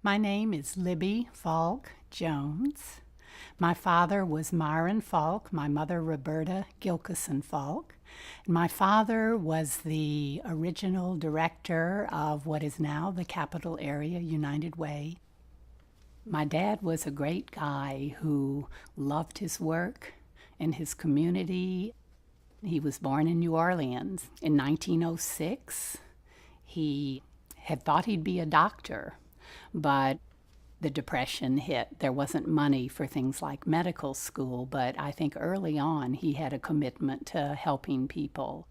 My name is Libby Falk Jones. My father was Myron Falk, my mother Roberta Gilkison Falk. My father was the original director of what is now the Capital Area United Way. My dad was a great guy who loved his work and his community. He was born in New Orleans in 1906. He had thought he'd be a doctor, but the Depression hit. There wasn't money for things like medical school, but I think early on he had a commitment to helping people.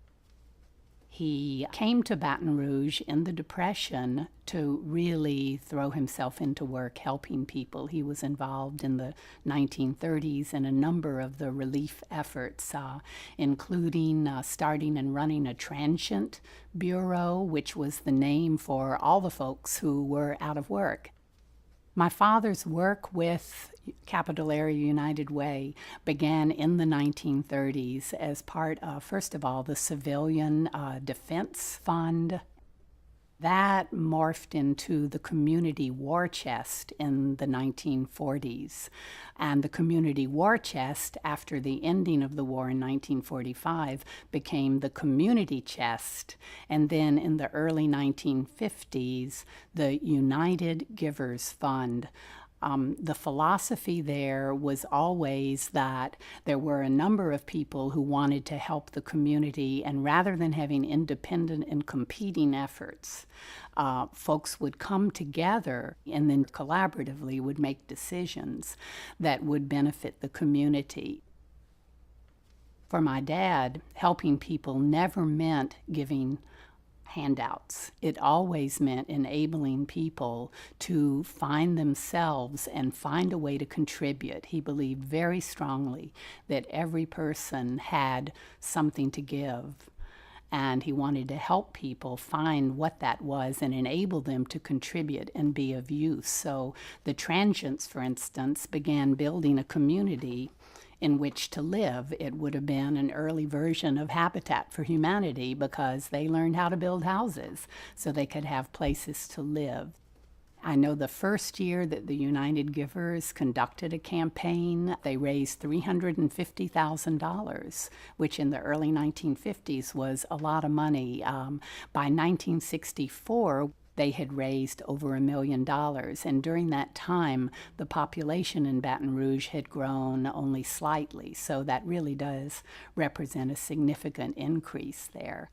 He came to Baton Rouge in the Depression to really throw himself into work helping people. He was involved in the 1930s in a number of the relief efforts, including starting and running a transient bureau, which was the name for all the folks who were out of work. My father's work with Capital Area United Way began in the 1930s as part of, first of all, the Civilian Defense Fund. That morphed into the Community War Chest in the 1940s. And the Community War Chest, after the ending of the war in 1945, became the Community Chest. And then in the early 1950s, the United Givers Fund. The philosophy there was always that there were a number of people who wanted to help the community, and rather than having independent and competing efforts, folks would come together and then collaboratively would make decisions that would benefit the community. For my dad, helping people never meant giving handouts. It always meant enabling people to find themselves and find a way to contribute. He believed very strongly that every person had something to give, and he wanted to help people find what that was and enable them to contribute and be of use. So the transients, for instance, began building a community in which to live. It would have been an early version of Habitat for Humanity because they learned how to build houses so they could have places to live. I know the first year that the United Givers conducted a campaign, they raised $350,000, which in the early 1950s was a lot of money. By 1964, they had raised over $1 million, and during that time, the population in Baton Rouge had grown only slightly, so that really does represent a significant increase there.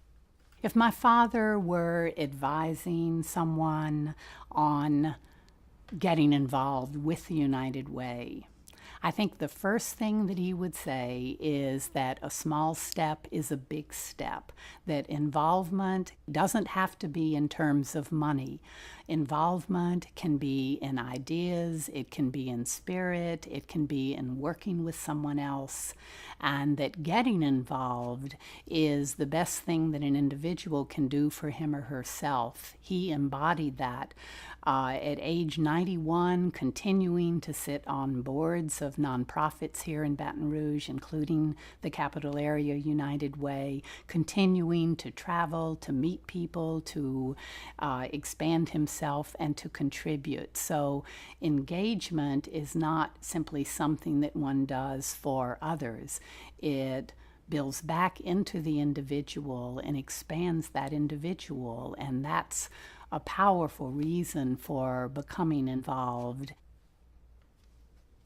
If my father were advising someone on getting involved with the United Way, I think the first thing that he would say is that a small step is a big step, that involvement doesn't have to be in terms of money. Involvement can be in ideas, it can be in spirit, it can be in working with someone else, and that getting involved is the best thing that an individual can do for him or herself. He embodied that at age 91, continuing to sit on boards of nonprofits here in Baton Rouge, including the Capital Area United Way, continuing to travel, to meet people, to expand himself, and to contribute. So engagement is not simply something that one does for others. It builds back into the individual and expands that individual, and that's a powerful reason for becoming involved.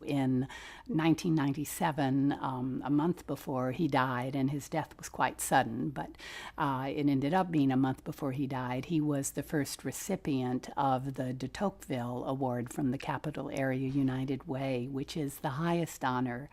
In 1997, a month before he died, and his death was quite sudden, but it ended up being a month before he died, he was the first recipient of the de Tocqueville Award from the Capital Area United Way, which is the highest honor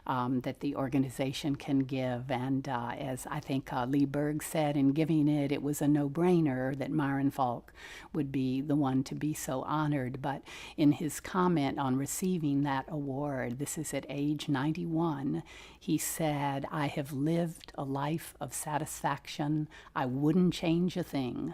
that the organization can give. And as I think Lee Berg said in giving it, it was a no-brainer that Myron Falk would be the one to be so honored. But in his comment on receiving that award, this is at age 91, he said, "I have lived a life of satisfaction. I wouldn't change a thing."